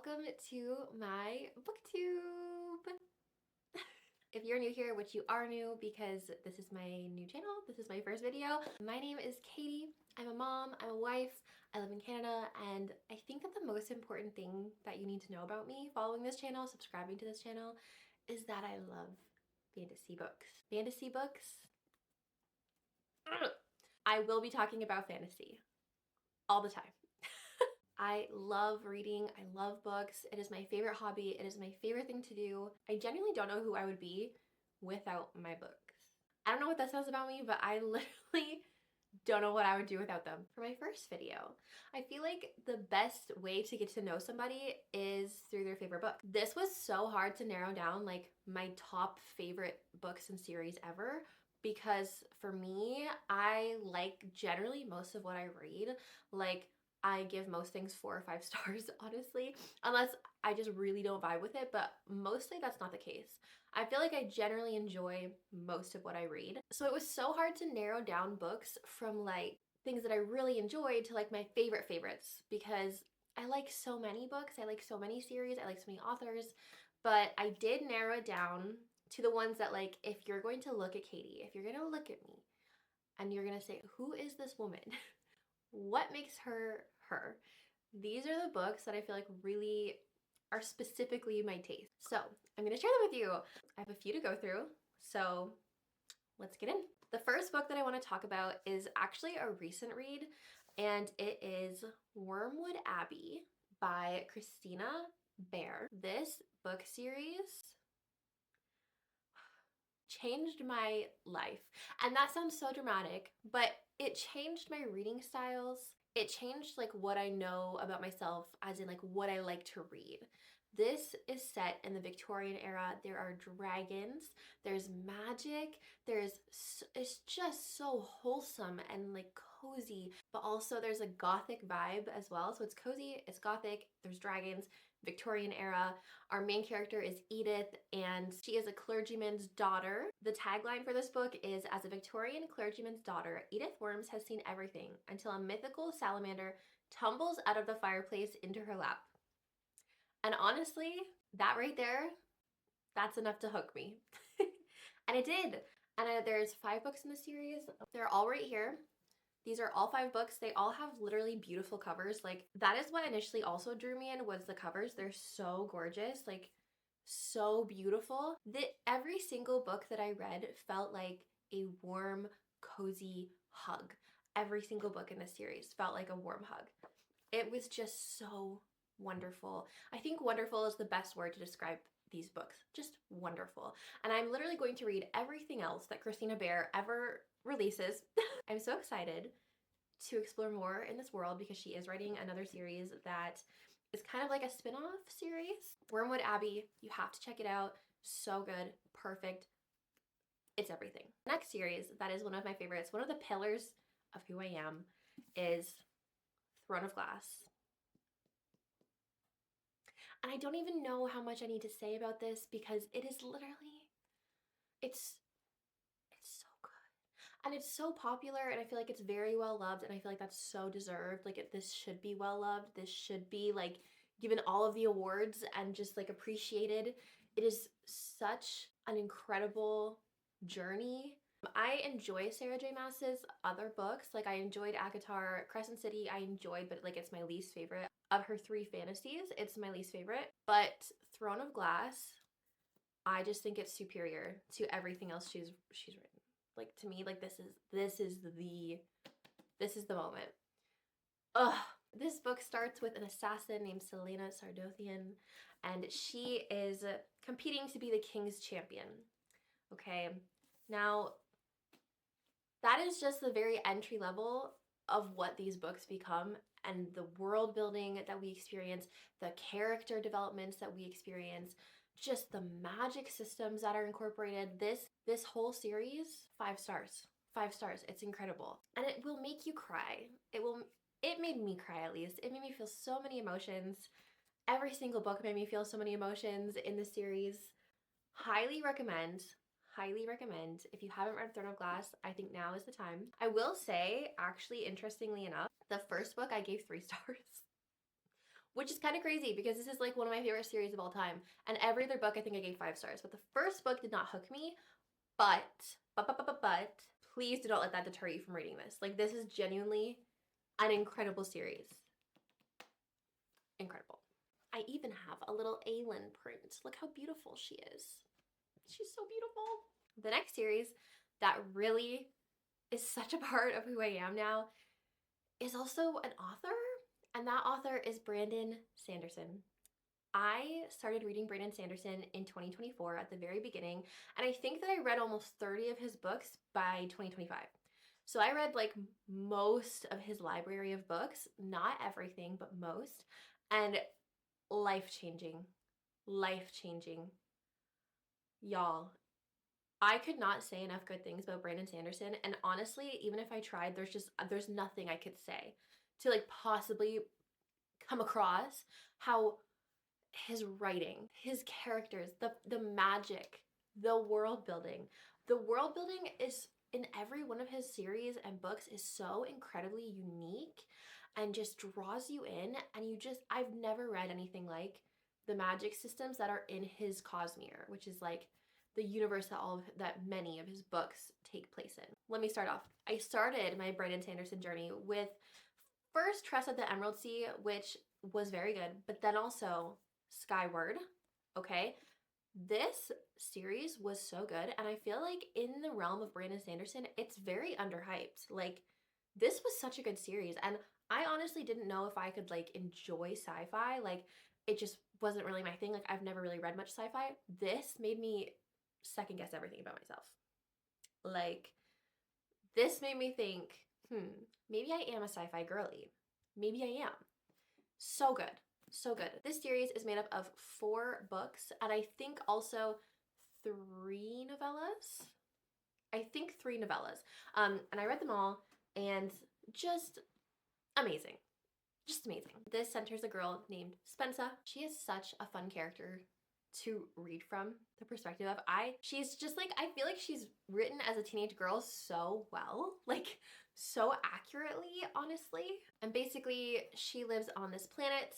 welcome to my booktube. If you're new here, which you are new because this is my new channel, this is my first video. My name is Katie. I'm a mom, I'm a wife, I live in Canada, and I think that the most important thing that you need to know about me following this channel, subscribing to this channel, is that I love fantasy books. Fantasy books? I will be talking about fantasy all the time. I love reading, I love books. It is my favorite hobby, it is my favorite thing to do. I genuinely don't know who I would be without my books. I don't know what that says about me, but I literally don't know what I would do without them. For my first video, I feel like the best way to get to know somebody is through their favorite book. This was so hard to narrow down like my top favorite books and series ever, because for me, I like generally most of what I read. Like, I give most things 4 or 5 stars, honestly, unless I just really don't vibe with it, but mostly that's not the case. I feel like I generally enjoy most of what I read. So it was so hard to narrow down books from like things that I really enjoyed to like my favorite favorites, because I like so many books, I like so many series, I like so many authors, but I did narrow it down to the ones that, like, if you're going to look at Katie, if you're going to look at me and you're going to say, who is this woman? What makes her her? These are the books that I feel like really are specifically my taste. So I'm gonna share them with you. I have a few to go through, so let's get in. The first book that I want to talk about is actually a recent read, and it is Wormwood Abbey by Christina Bear. This book series changed my life. And that sounds so dramatic, but it changed my reading styles. It changed like what I know about myself, as in like what I like to read. This is set in the Victorian era. There are dragons, there's magic, it's just so wholesome and like cozy, but also there's a gothic vibe as well. So it's cozy, it's gothic, there's dragons, Victorian era. Our main character is Edith, and she is a clergyman's daughter. The tagline for this book is, as a Victorian clergyman's daughter, Edith Worms has seen everything until a mythical salamander tumbles out of the fireplace into her lap. And honestly, that right there, that's enough to hook me. And it did. And there's 5 books in the series. They're all right here. These are all 5 books. They all have literally beautiful covers. Like, that is what initially also drew me in, was the covers. They're so gorgeous, like so beautiful. Every single book that I read felt like a warm, cozy hug. Every single book in this series felt like a warm hug. It was just so wonderful. I think wonderful is the best word to describe these books. Just wonderful. And I'm literally going to read everything else that Christina Bear ever releases. I'm so excited to explore more in this world, because she is writing another series that is kind of like a spin-off series. Wormwood Abbey, you have to check it out. So good, perfect. It's everything. Next series, that is one of my favorites, one of the pillars of who I am, is Throne of Glass. And I don't even know how much I need to say about this, because it is literally, it's so good. And it's so popular, and I feel like it's very well loved, and I feel like that's so deserved. Like, this should be well loved. This should be like given all of the awards and just like appreciated. It is such an incredible journey. I enjoy Sarah J Maas's other books. Like, I enjoyed ACOTAR, Crescent City I enjoyed, but like it's my least favorite. Of her 3 fantasies, it's my least favorite. But Throne of Glass, I just think it's superior to everything else she's written. Like, to me, like, this is the moment. Ugh. This book starts with an assassin named Selena Sardothian, and she is competing to be the king's champion. Okay, now that is just the very entry level of what these books become, and the world building that we experience, the character developments that we experience, just the magic systems that are incorporated. This whole series, 5 stars. 5 stars. It's incredible. And it will make you cry. It made me cry, at least. It made me feel so many emotions. Every single book made me feel so many emotions in the series. Highly recommend. Highly recommend. If you haven't read Throne of Glass, I think now is the time. I will say, actually, interestingly enough, the first book I gave 3 stars. which is kind of crazy because this is like one of my favorite series of all time. And every other book I think I gave 5 stars. But the first book did not hook me. But, please do not let that deter you from reading this. Like, this is genuinely an incredible series. Incredible. I even have a little Aylin print. Look how beautiful she is. She's so beautiful. The next series that really is such a part of who I am now is also an author, and that author is Brandon Sanderson. I started reading Brandon Sanderson in 2024 at the very beginning, and I think that I read almost 30 of his books by 2025. So I read like most of his library of books, not everything, but most, and life-changing, life-changing. Y'all, I could not say enough good things about Brandon Sanderson, and honestly, even if I tried, there's nothing I could say to like possibly come across how his writing, his characters, the magic, the world building. The world building is in every one of his series and books is so incredibly unique and just draws you in, and I've never read anything like the magic systems that are in his Cosmere, which is like the universe that many of his books take place in. Let me start off. I started my Brandon Sanderson journey with first Trust at the Emerald Sea, which was very good, but then also Skyward, okay? This series was so good, and I feel like in the realm of Brandon Sanderson, it's very underhyped. Like, this was such a good series, and I honestly didn't know if I could like enjoy sci-fi. Like, it just wasn't really my thing. Like, I've never really read much sci-fi. This made me second guess everything about myself. Like, this made me think, maybe I am a sci-fi girly. Maybe I am. So good. So good. This series is made up of 4 books, and I think also 3 novellas. I think 3 novellas. And I read them all, and just amazing. Just amazing. This centers a girl named Spensa. She is such a fun character to read from the perspective of. She's just like, I feel like she's written as a teenage girl so well, like so accurately, honestly. And basically, she lives on this planet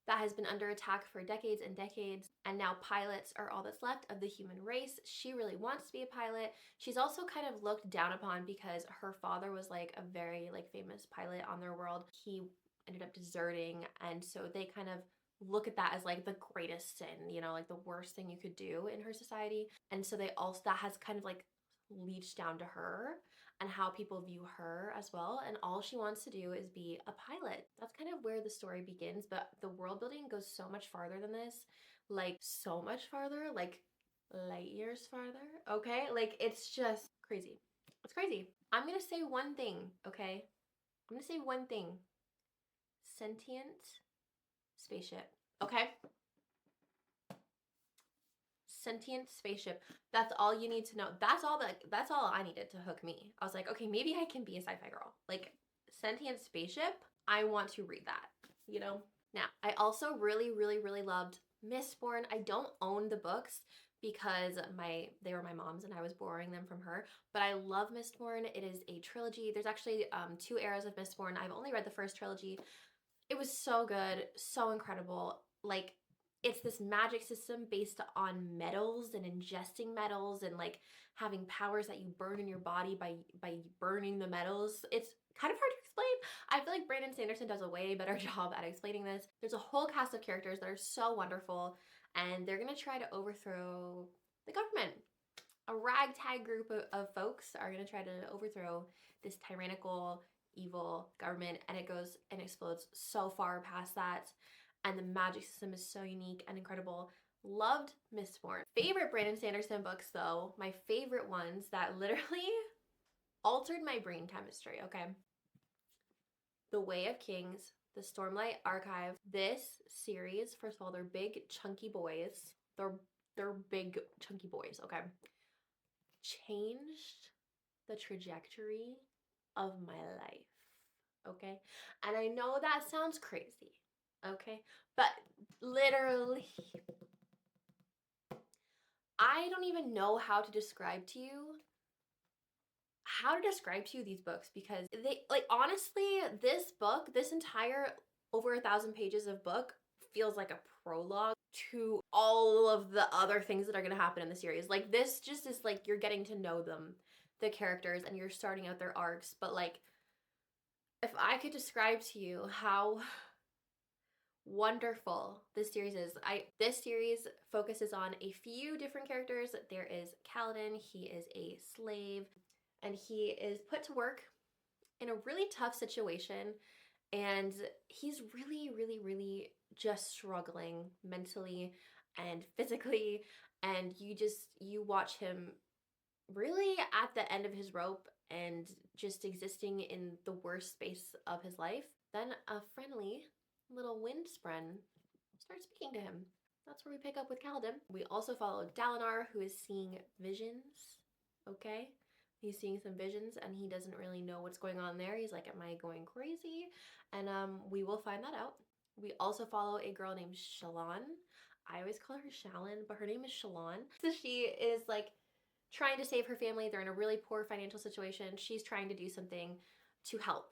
that has been under attack for decades and decades, and now pilots are all that's left of the human race. She really wants to be a pilot. She's also kind of looked down upon because her father was like a very like famous pilot on their world. He ended up deserting, and so they kind of look at that as like the greatest sin, you know, like the worst thing you could do in her society. And so that has kind of like leached down to her and how people view her as well. And all she wants to do is be a pilot. That's kind of where the story begins, but the world building goes so much farther than this. Like, so much farther, like light years farther, okay? Like, it's just crazy. It's crazy. I'm gonna say one thing, okay? I'm gonna say one thing. Sentient spaceship, okay? Sentient spaceship. That's all you need to know. That's all I needed to hook me. I was like, okay, maybe I can be a sci-fi girl. Like, sentient spaceship, I want to read that, you know? Now, I also really, really, really loved Mistborn. I don't own the books because they were my mom's and I was borrowing them from her, but I love Mistborn. It is a trilogy. There's actually 2 eras of Mistborn. I've only read the first trilogy. It was so good, so incredible. Like, it's this magic system based on metals and ingesting metals and like having powers that you burn in your body by burning the metals. It's kind of hard to explain. I feel like Brandon Sanderson does a way better job at explaining this. There's a whole cast of characters that are so wonderful, and they're gonna try to overthrow the government. A ragtag group of folks are gonna try to overthrow this tyrannical, evil government, and it goes and explodes so far past that. And the magic system is so unique and incredible. Loved Mistborn. Favorite Brandon Sanderson books, though, my favorite ones that literally altered my brain chemistry, okay? The Way of Kings, the Stormlight Archive. This series, first of all, they're big, chunky boys. They're big, chunky boys, okay? Changed the trajectory of my life, okay? And I know that sounds crazy, okay? But literally, I don't even know how to describe to you these books, because they, like, honestly, this entire over 1,000 pages of book feels like a prologue to all of the other things that are going to happen in the series. Like, this just is like you're getting to know them, the characters, and you're starting out their arcs. But like, if I could describe to you how wonderful this series is, this series focuses on a few different characters. There is Kaladin. He is a slave, and he is put to work in a really tough situation, and he's really just struggling mentally and physically, and you watch him really at the end of his rope and just existing in the worst space of his life. Then a friendly little wind spren starts speaking to him. That's where we pick up with Kaladin. We also follow Dalinar, who is seeing visions, okay? He's seeing some visions and he doesn't really know what's going on there. He's like, am I going crazy? And we will find that out. We also follow a girl named Shallan. I always call her Shallon, but her name is Shallan. So she is like trying to save her family. They're in a really poor financial situation. She's trying to do something to help.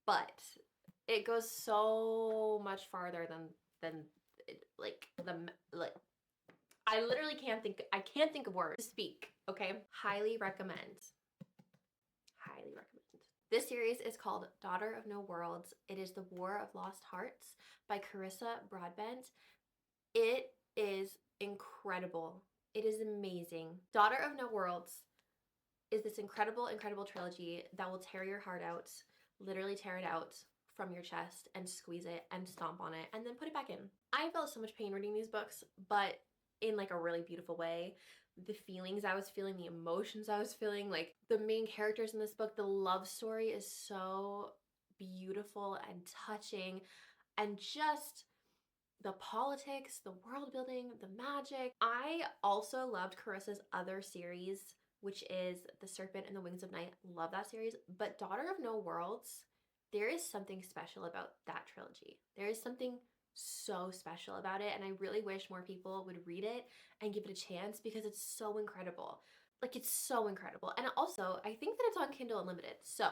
But it goes so much farther than I literally can't think of words to speak, okay? Highly recommend. Highly recommend. This series is called Daughter of No Worlds. It is The War of Lost Hearts by Carissa Broadbent. It is incredible. It is amazing. Daughter of No Worlds is this incredible trilogy that will tear your heart out, literally tear it out from your chest and squeeze it and stomp on it and then put it back in. I felt so much pain reading these books, but in like a really beautiful way. The feelings I was feeling, the emotions I was feeling, like the main characters in this book, the love story is so beautiful and touching, and just the politics, the world building, the magic. I also loved Carissa's other series, which is The Serpent and the Wings of Night. Love that series. But Daughter of No Worlds, there is something special about that trilogy. There is something so special about it, and I really wish more people would read it and give it a chance because it's so incredible. Like, it's so incredible. And also, I think that it's on Kindle Unlimited, so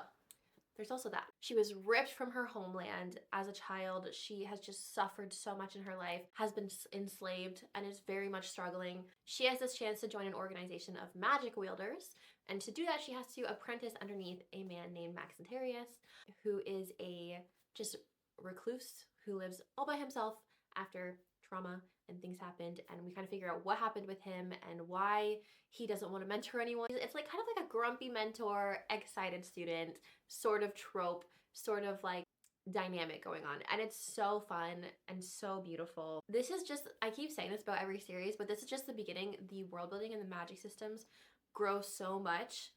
there's also that. She was ripped from her homeland as a child. She has just suffered so much in her life, has been enslaved, and is very much struggling. She has this chance to join an organization of magic wielders, and to do that, she has to apprentice underneath a man named Maxentarius, who is a just recluse who lives all by himself after trauma and things happened, and we kind of figure out what happened with him and why he doesn't want to mentor anyone. It's like kind of like a grumpy mentor, excited student sort of trope, sort of like dynamic going on, and it's so fun and so beautiful. This is just, I keep saying this about every series, but this is just the beginning. The world building and the magic systems grow so much,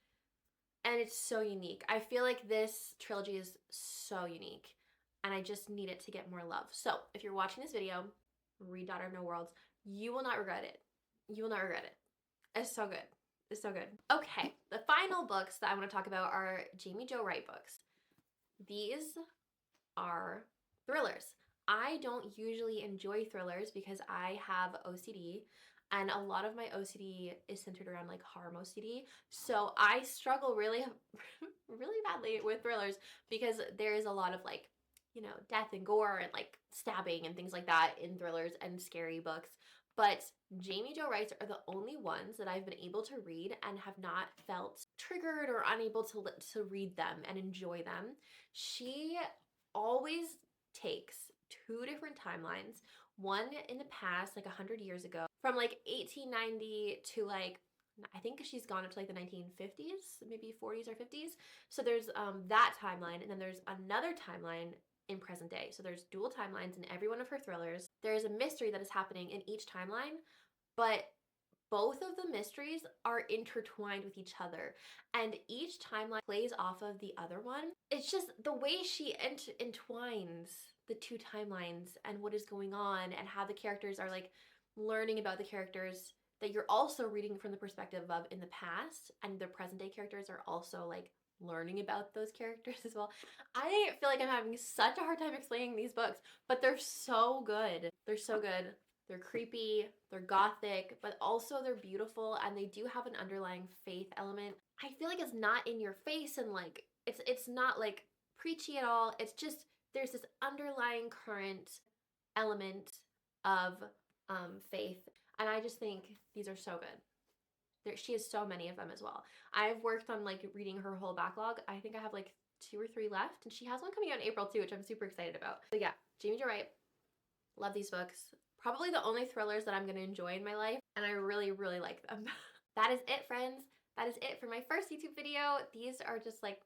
and it's so unique. I feel like this trilogy is so unique, and I just need it to get more love. So if you're watching this video, read Daughter of No Worlds. You will not regret it. You will not regret it. It's so good. It's so good. Okay, the final books that I want to talk about are Jamie Jo Wright books. These are thrillers. I don't usually enjoy thrillers because I have OCD, and a lot of my OCD is centered around like harm OCD. So I struggle really, really badly with thrillers because there is a lot of like, you know, death and gore and like stabbing and things like that in thrillers and scary books. But Jamie Jo Wrights are the only ones that I've been able to read and have not felt triggered or unable to read them and enjoy them. She always takes two different timelines, one in the past, like 100 years ago, from like 1890 to like, I think she's gone up to like the 1950s, maybe 40s or 50s. So there's that timeline, and then there's another timeline in present day. So there's dual timelines in every one of her thrillers. There is a mystery that is happening in each timeline, but both of the mysteries are intertwined with each other, and each timeline plays off of the other one. It's just the way she entwines the two timelines and what is going on, and how the characters are like learning about the characters that you're also reading from the perspective of in the past, and the present day characters are also like learning about those characters as well. I feel like I'm having such a hard time explaining these books, but they're so good. They're so good. They're creepy, they're gothic, but also they're beautiful, and they do have an underlying faith element. I feel like it's not in your face, and like it's not like preachy at all. It's just there's this underlying current element of faith. And I just think these are so good. She has so many of them as well. I've worked on like reading her whole backlog. I think I have like 2 or 3 left, and she has one coming out in April too, which I'm super excited about. But yeah, Jamie Jo Wright, love these books. Probably the only thrillers that I'm going to enjoy in my life, and I really, really like them. That is it, friends. That is it for my first YouTube video. These are just like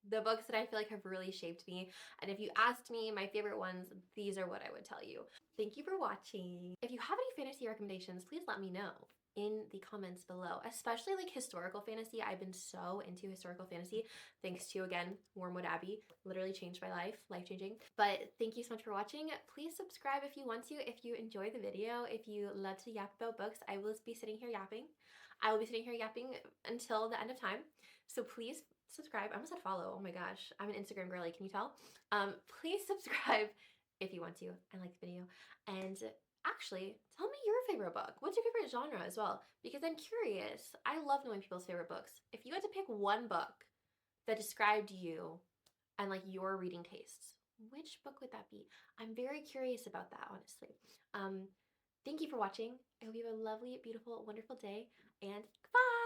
the books that I feel like have really shaped me. And if you asked me my favorite ones, these are what I would tell you. Thank you for watching. If you have any fantasy recommendations, please let me know in the comments below, especially like historical fantasy. I've been so into historical fantasy thanks to, again, Wormwood Abbey. Literally changed my life, life-changing. But thank you so much for watching. Please subscribe if you want to, if you enjoy the video, if you love to yap about books. I will be sitting here yapping. I will be sitting here yapping until the end of time. So please subscribe. I almost said follow. Oh my gosh. I'm an Instagram girly. Can you tell? Please subscribe if you want to and like the video. And actually, tell me your favorite book. What's your favorite genre as well? Because I'm curious. I love knowing people's favorite books. If you had to pick one book that described you and like your reading tastes, which book would that be? I'm very curious about that, honestly. Thank you for watching. I hope you have a lovely, beautiful, wonderful day, and goodbye!